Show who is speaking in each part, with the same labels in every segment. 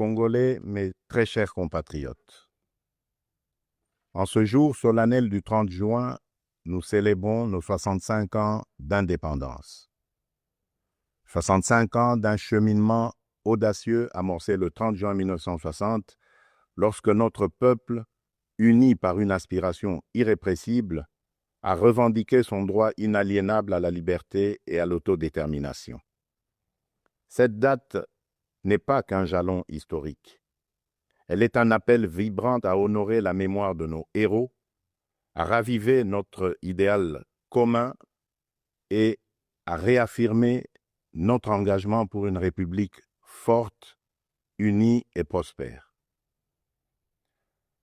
Speaker 1: Congolais, mes très chers compatriotes. En ce jour solennel du 30 juin, nous célébrons nos 65 ans d'indépendance. 65 ans d'un cheminement audacieux amorcé le 30 juin 1960, lorsque notre peuple, uni par une aspiration irrépressible, a revendiqué son droit inaliénable à la liberté et à l'autodétermination. Cette date n'est pas qu'un jalon historique. Elle est un appel vibrant à honorer la mémoire de nos héros, à raviver notre idéal commun et à réaffirmer notre engagement pour une République forte, unie et prospère.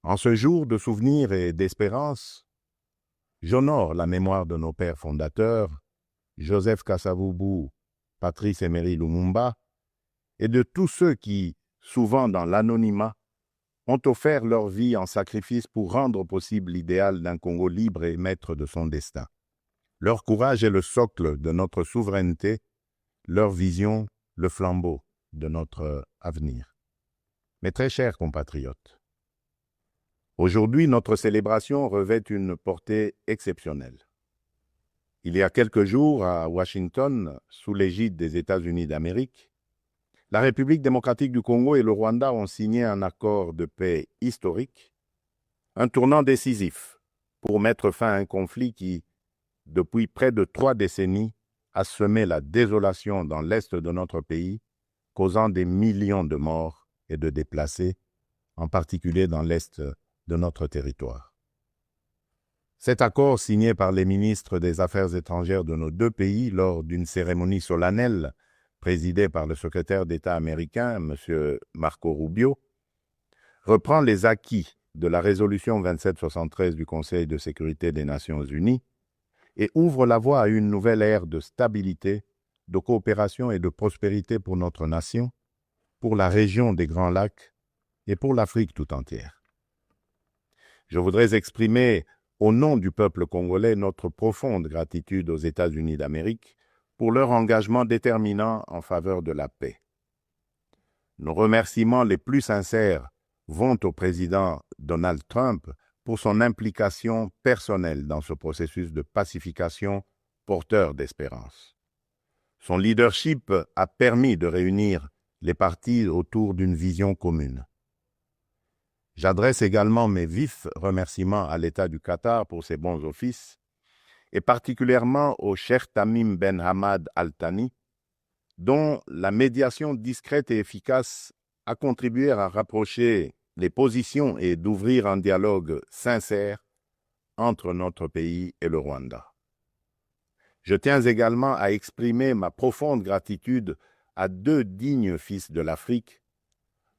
Speaker 1: En ce jour de souvenir et d'espérance, j'honore la mémoire de nos pères fondateurs, Joseph Kasavubu, Patrice Emery Lumumba, et de tous ceux qui, souvent dans l'anonymat, ont offert leur vie en sacrifice pour rendre possible l'idéal d'un Congo libre et maître de son destin. Leur courage est le socle de notre souveraineté, leur vision, le flambeau de notre avenir. Mes très chers compatriotes, aujourd'hui, notre célébration revêt une portée exceptionnelle. Il y a quelques jours, à Washington, sous l'égide des États-Unis d'Amérique, la République démocratique du Congo et le Rwanda ont signé un accord de paix historique, un tournant décisif pour mettre fin à un conflit qui, depuis près de 3 décennies, a semé la désolation dans l'est de notre pays, causant des millions de morts et de déplacés, en particulier dans l'est de notre territoire. Cet accord, signé par les ministres des Affaires étrangères de nos 2 pays lors d'une cérémonie solennelle présidée par le secrétaire d'État américain, M. Marco Rubio, reprend les acquis de la résolution 2773 du Conseil de sécurité des Nations unies et ouvre la voie à une nouvelle ère de stabilité, de coopération et de prospérité pour notre nation, pour la région des Grands Lacs et pour l'Afrique tout entière. Je voudrais exprimer au nom du peuple congolais notre profonde gratitude aux États-Unis d'Amérique pour leur engagement déterminant en faveur de la paix. Nos remerciements les plus sincères vont au président Donald Trump pour son implication personnelle dans ce processus de pacification porteur d'espérance. Son leadership a permis de réunir les partis autour d'une vision commune. J'adresse également mes vifs remerciements à l'État du Qatar pour ses bons offices, et particulièrement au Cheikh Tamim Ben Hamad Al Thani, dont la médiation discrète et efficace a contribué à rapprocher les positions et d'ouvrir un dialogue sincère entre notre pays et le Rwanda. Je tiens également à exprimer ma profonde gratitude à 2 dignes fils de l'Afrique,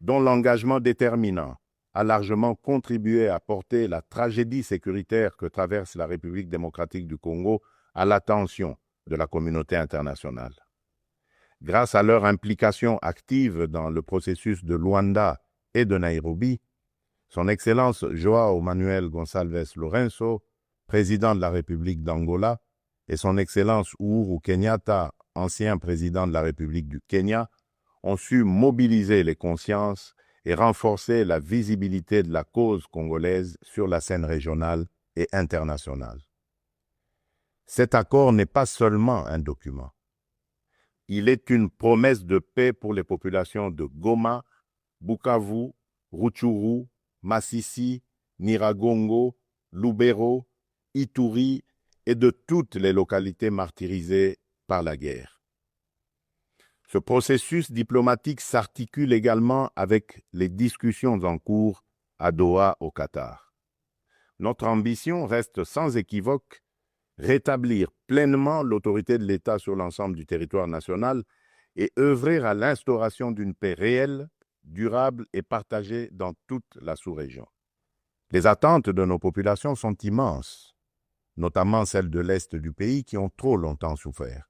Speaker 1: dont l'engagement déterminant a largement contribué à porter la tragédie sécuritaire que traverse la République démocratique du Congo à l'attention de la communauté internationale. Grâce à leur implication active dans le processus de Luanda et de Nairobi, Son Excellence João Manuel Gonçalves Lourenço, président de la République d'Angola, et Son Excellence Uhuru Kenyatta, ancien président de la République du Kenya, ont su mobiliser les consciences et renforcer la visibilité de la cause congolaise sur la scène régionale et internationale. Cet accord n'est pas seulement un document. Il est une promesse de paix pour les populations de Goma, Bukavu, Rutshuru, Masisi, Nyiragongo, Lubero, Ituri et de toutes les localités martyrisées par la guerre. Ce processus diplomatique s'articule également avec les discussions en cours à Doha, au Qatar. Notre ambition reste sans équivoque rétablir pleinement l'autorité de l'État sur l'ensemble du territoire national et œuvrer à l'instauration d'une paix réelle, durable et partagée dans toute la sous-région. Les attentes de nos populations sont immenses, notamment celles de l'Est du pays qui ont trop longtemps souffert.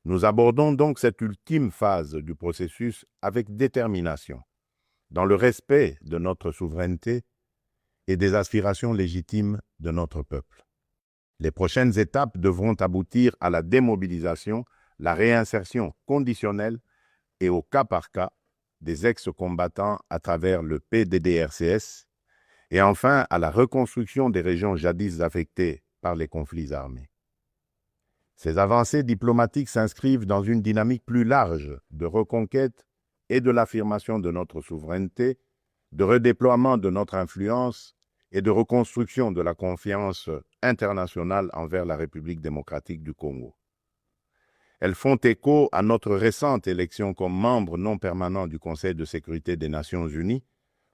Speaker 1: Nous abordons donc cette ultime phase du processus avec détermination, dans le respect de notre souveraineté et des aspirations légitimes de notre peuple. Les prochaines étapes devront aboutir à la démobilisation, la réinsertion conditionnelle et au cas par cas des ex-combattants à travers le PDDRCS et enfin à la reconstruction des régions jadis affectées par les conflits armés. Ces avancées diplomatiques s'inscrivent dans une dynamique plus large de reconquête et de l'affirmation de notre souveraineté, de redéploiement de notre influence et de reconstruction de la confiance internationale envers la République démocratique du Congo. Elles font écho à notre récente élection comme membre non permanent du Conseil de sécurité des Nations Unies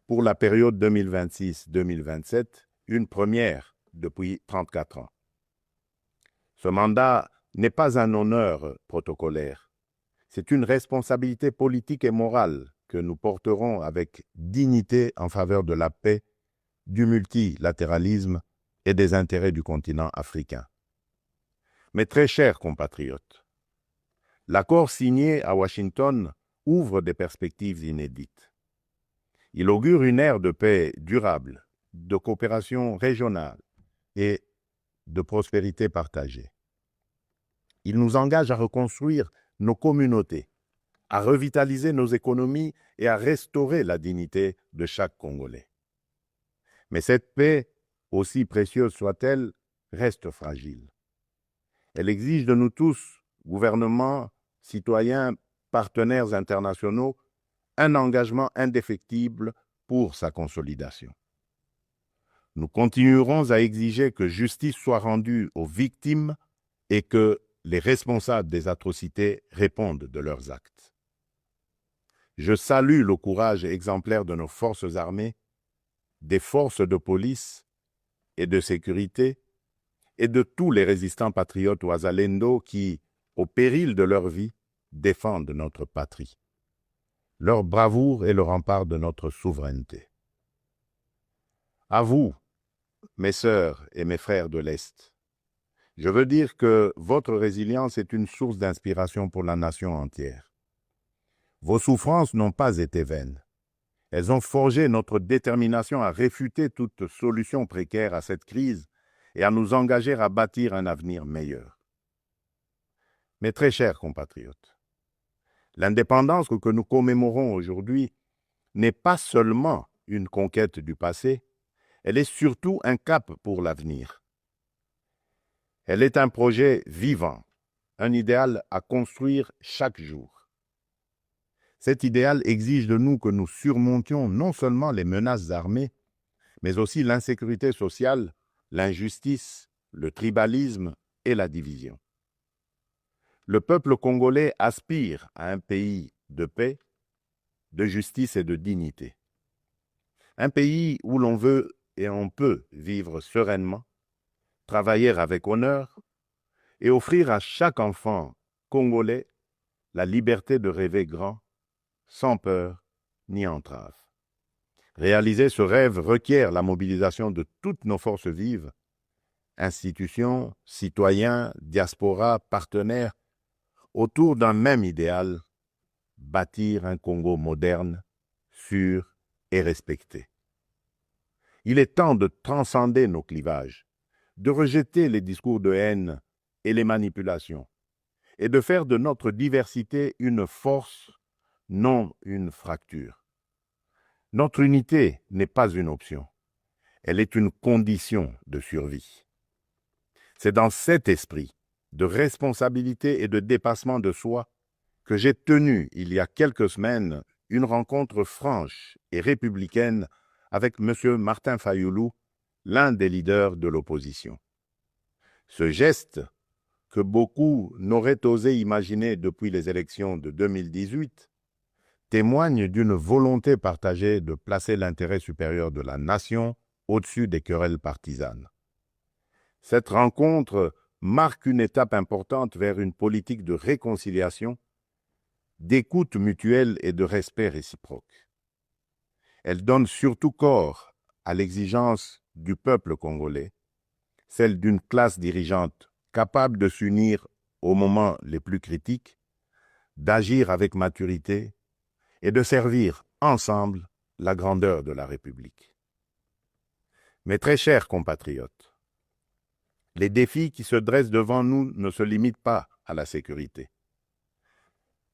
Speaker 1: pour la période 2026-2027, une première depuis 34 ans. Ce mandat n'est pas un honneur protocolaire, c'est une responsabilité politique et morale que nous porterons avec dignité en faveur de la paix, du multilatéralisme et des intérêts du continent africain. Mes très chers compatriotes, l'accord signé à Washington ouvre des perspectives inédites. Il augure une ère de paix durable, de coopération régionale et de prospérité partagée. Il nous engage à reconstruire nos communautés, à revitaliser nos économies et à restaurer la dignité de chaque Congolais. Mais cette paix, aussi précieuse soit-elle, reste fragile. Elle exige de nous tous, gouvernements, citoyens, partenaires internationaux, un engagement indéfectible pour sa consolidation. Nous continuerons à exiger que justice soit rendue aux victimes et que les responsables des atrocités répondent de leurs actes. Je salue le courage exemplaire de nos forces armées, des forces de police et de sécurité et de tous les résistants patriotes Ouazalendo qui, au péril de leur vie, défendent notre patrie. Leur bravoure est le rempart de notre souveraineté. À vous, mes sœurs et mes frères de l'Est, je veux dire que votre résilience est une source d'inspiration pour la nation entière. Vos souffrances n'ont pas été vaines. Elles ont forgé notre détermination à réfuter toute solution précaire à cette crise et à nous engager à bâtir un avenir meilleur. Mes très chers compatriotes, l'indépendance que nous commémorons aujourd'hui n'est pas seulement une conquête du passé, elle est surtout un cap pour l'avenir. Elle est un projet vivant, un idéal à construire chaque jour. Cet idéal exige de nous que nous surmontions non seulement les menaces armées, mais aussi l'insécurité sociale, l'injustice, le tribalisme et la division. Le peuple congolais aspire à un pays de paix, de justice et de dignité. Un pays où l'on veut et on peut vivre sereinement, travailler avec honneur et offrir à chaque enfant congolais la liberté de rêver grand, sans peur ni entrave. Réaliser ce rêve requiert la mobilisation de toutes nos forces vives, institutions, citoyens, diaspora, partenaires, autour d'un même idéal, bâtir un Congo moderne, sûr et respecté. Il est temps de transcender nos clivages, de rejeter les discours de haine et les manipulations, et de faire de notre diversité une force, non une fracture. Notre unité n'est pas une option, elle est une condition de survie. C'est dans cet esprit de responsabilité et de dépassement de soi que j'ai tenu, il y a quelques semaines, une rencontre franche et républicaine avec M. Martin Fayoulou, l'un des leaders de l'opposition. Ce geste, que beaucoup n'auraient osé imaginer depuis les élections de 2018, témoigne d'une volonté partagée de placer l'intérêt supérieur de la nation au-dessus des querelles partisanes. Cette rencontre marque une étape importante vers une politique de réconciliation, d'écoute mutuelle et de respect réciproque. Elle donne surtout corps à l'exigence du peuple congolais, celle d'une classe dirigeante capable de s'unir aux moments les plus critiques, d'agir avec maturité et de servir ensemble la grandeur de la République. Mes très chers compatriotes, les défis qui se dressent devant nous ne se limitent pas à la sécurité.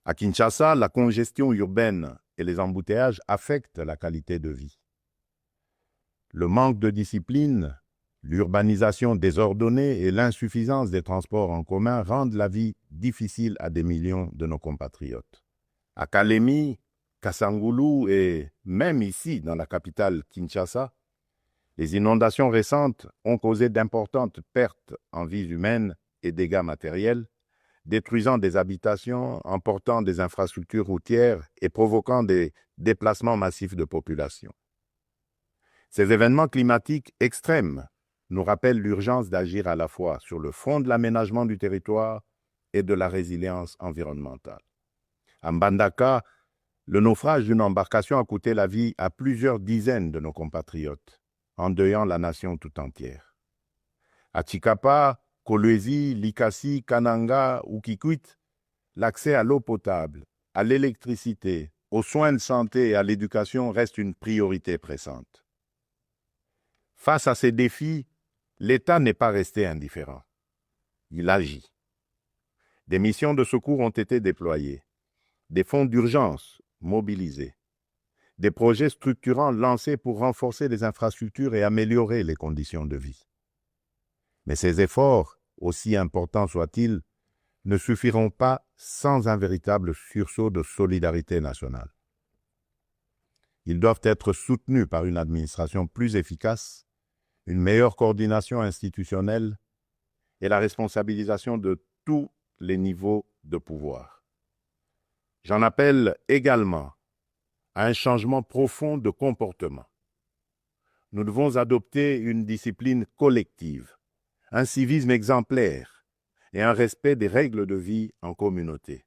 Speaker 1: À Kinshasa, la congestion urbaine et les embouteillages affectent la qualité de vie. Le manque de discipline, l'urbanisation désordonnée et l'insuffisance des transports en commun rendent la vie difficile à des millions de nos compatriotes. À Kalemi, Kasangoulou et même ici, dans la capitale Kinshasa, les inondations récentes ont causé d'importantes pertes en vies humaines et dégâts matériels, détruisant des habitations, emportant des infrastructures routières et provoquant des déplacements massifs de population. Ces événements climatiques extrêmes nous rappellent l'urgence d'agir à la fois sur le front de l'aménagement du territoire et de la résilience environnementale. À Mbandaka, le naufrage d'une embarcation a coûté la vie à plusieurs dizaines de nos compatriotes, endeuillant la nation tout entière. À Tshikapa, Kolwezi, Likasi, Kananga ou Kikwit, l'accès à l'eau potable, à l'électricité, aux soins de santé et à l'éducation reste une priorité pressante. Face à ces défis, l'État n'est pas resté indifférent. Il agit. Des missions de secours ont été déployées, des fonds d'urgence mobilisés, des projets structurants lancés pour renforcer les infrastructures et améliorer les conditions de vie. Mais ces efforts, aussi importants soient-ils, ne suffiront pas sans un véritable sursaut de solidarité nationale. Ils doivent être soutenus par une administration plus efficace, une meilleure coordination institutionnelle et la responsabilisation de tous les niveaux de pouvoir. J'en appelle également à un changement profond de comportement. Nous devons adopter une discipline collective, un civisme exemplaire et un respect des règles de vie en communauté.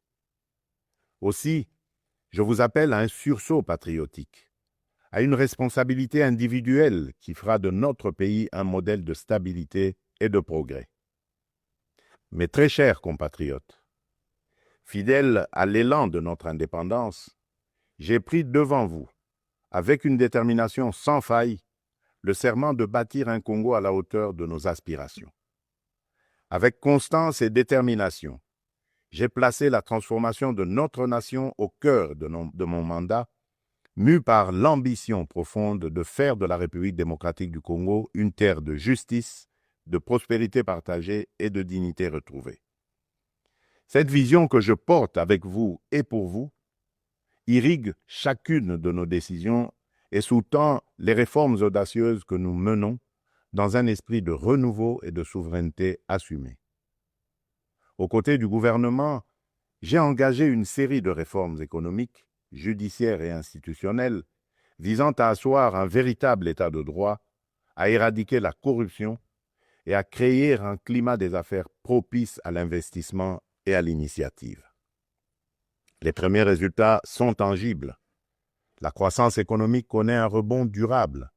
Speaker 1: Aussi, je vous appelle à un sursaut patriotique, à une responsabilité individuelle qui fera de notre pays un modèle de stabilité et de progrès. Mes très chers compatriotes, fidèles à l'élan de notre indépendance, j'ai pris devant vous, avec une détermination sans faille, le serment de bâtir un Congo à la hauteur de nos aspirations. Avec constance et détermination, j'ai placé la transformation de notre nation au cœur de mon mandat, mu par l'ambition profonde de faire de la République démocratique du Congo une terre de justice, de prospérité partagée et de dignité retrouvée. Cette vision que je porte avec vous et pour vous irrigue chacune de nos décisions et sous-tend les réformes audacieuses que nous menons dans un esprit de renouveau et de souveraineté assumée. Aux côtés du gouvernement, j'ai engagé une série de réformes économiques, judiciaires et institutionnelles visant à asseoir un véritable état de droit, à éradiquer la corruption et à créer un climat des affaires propice à l'investissement et à l'initiative. Les premiers résultats sont tangibles. La croissance économique connaît un rebond durable.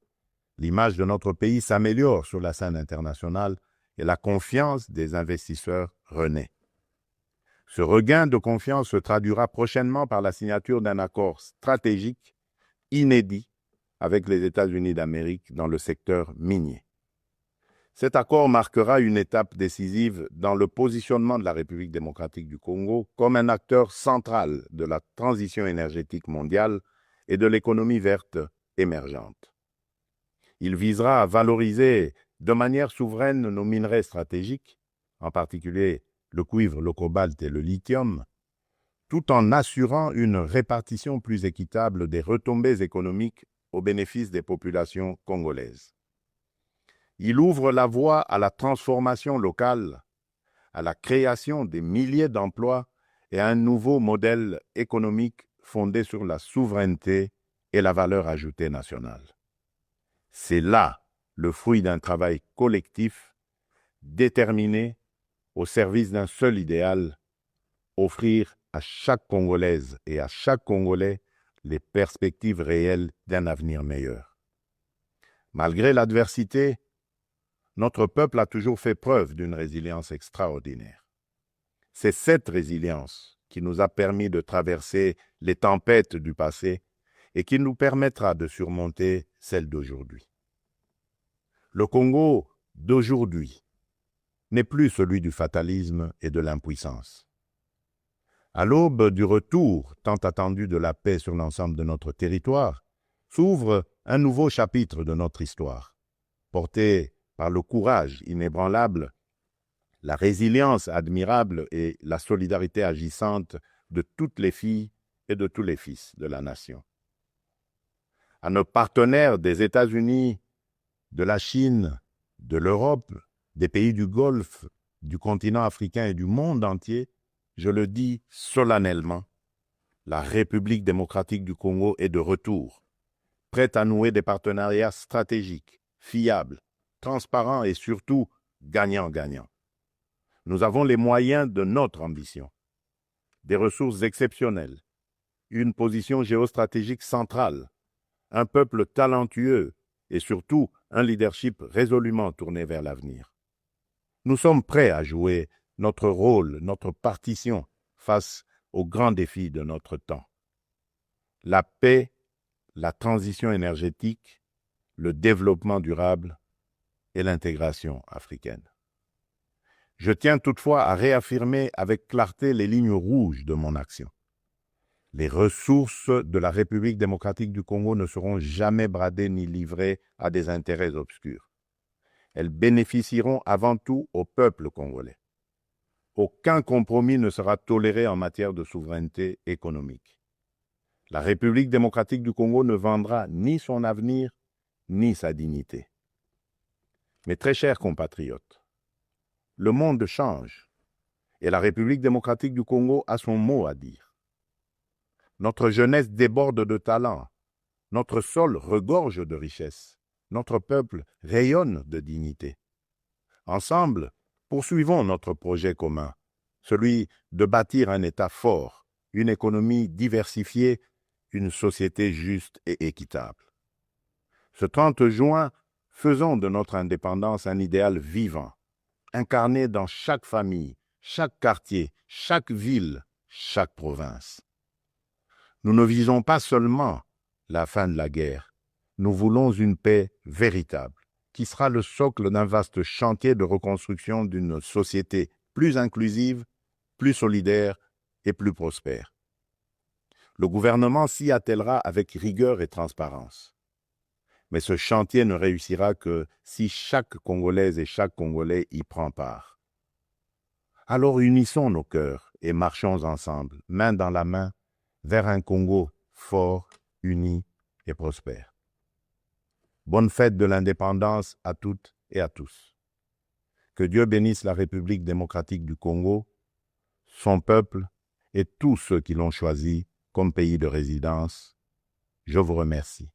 Speaker 1: L'image de notre pays s'améliore sur la scène internationale et la confiance des investisseurs renaît. Ce regain de confiance se traduira prochainement par la signature d'un accord stratégique inédit avec les États-Unis d'Amérique dans le secteur minier. Cet accord marquera une étape décisive dans le positionnement de la République démocratique du Congo comme un acteur central de la transition énergétique mondiale et de l'économie verte émergente. Il visera à valoriser de manière souveraine nos minerais stratégiques, en particulier le cuivre, le cobalt et le lithium, tout en assurant une répartition plus équitable des retombées économiques au bénéfice des populations congolaises. Il ouvre la voie à la transformation locale, à la création des milliers d'emplois et à un nouveau modèle économique fondé sur la souveraineté et la valeur ajoutée nationale. C'est là le fruit d'un travail collectif, déterminé, au service d'un seul idéal, offrir à chaque Congolaise et à chaque Congolais les perspectives réelles d'un avenir meilleur. Malgré l'adversité, notre peuple a toujours fait preuve d'une résilience extraordinaire. C'est cette résilience qui nous a permis de traverser les tempêtes du passé et qui nous permettra de surmonter celles d'aujourd'hui. Le Congo d'aujourd'hui n'est plus celui du fatalisme et de l'impuissance. À l'aube du retour tant attendu de la paix sur l'ensemble de notre territoire, s'ouvre un nouveau chapitre de notre histoire, porté par le courage inébranlable, la résilience admirable et la solidarité agissante de toutes les filles et de tous les fils de la nation. À nos partenaires des États-Unis, de la Chine, de l'Europe, des pays du Golfe, du continent africain et du monde entier, je le dis solennellement, la République démocratique du Congo est de retour, prête à nouer des partenariats stratégiques, fiables, transparents et surtout gagnant-gagnant. Nous avons les moyens de notre ambition, des ressources exceptionnelles, une position géostratégique centrale, un peuple talentueux et surtout un leadership résolument tourné vers l'avenir. Nous sommes prêts à jouer notre rôle, notre partition face aux grands défis de notre temps. La paix, la transition énergétique, le développement durable et l'intégration africaine. Je tiens toutefois à réaffirmer avec clarté les lignes rouges de mon action. Les ressources de la République démocratique du Congo ne seront jamais bradées ni livrées à des intérêts obscurs. Elles bénéficieront avant tout au peuple congolais. Aucun compromis ne sera toléré en matière de souveraineté économique. La République démocratique du Congo ne vendra ni son avenir, ni sa dignité. Mes très chers compatriotes, le monde change et la République démocratique du Congo a son mot à dire. Notre jeunesse déborde de talent, notre sol regorge de richesses, notre peuple rayonne de dignité. Ensemble, poursuivons notre projet commun, celui de bâtir un État fort, une économie diversifiée, une société juste et équitable. Ce 30 juin, faisons de notre indépendance un idéal vivant, incarné dans chaque famille, chaque quartier, chaque ville, chaque province. Nous ne visons pas seulement la fin de la guerre, nous voulons une paix véritable, qui sera le socle d'un vaste chantier de reconstruction d'une société plus inclusive, plus solidaire et plus prospère. Le gouvernement s'y attellera avec rigueur et transparence. Mais ce chantier ne réussira que si chaque Congolaise et chaque Congolais y prend part. Alors unissons nos cœurs et marchons ensemble, main dans la main, vers un Congo fort, uni et prospère. Bonne fête de l'indépendance à toutes et à tous. Que Dieu bénisse la République démocratique du Congo, son peuple et tous ceux qui l'ont choisi comme pays de résidence. Je vous remercie.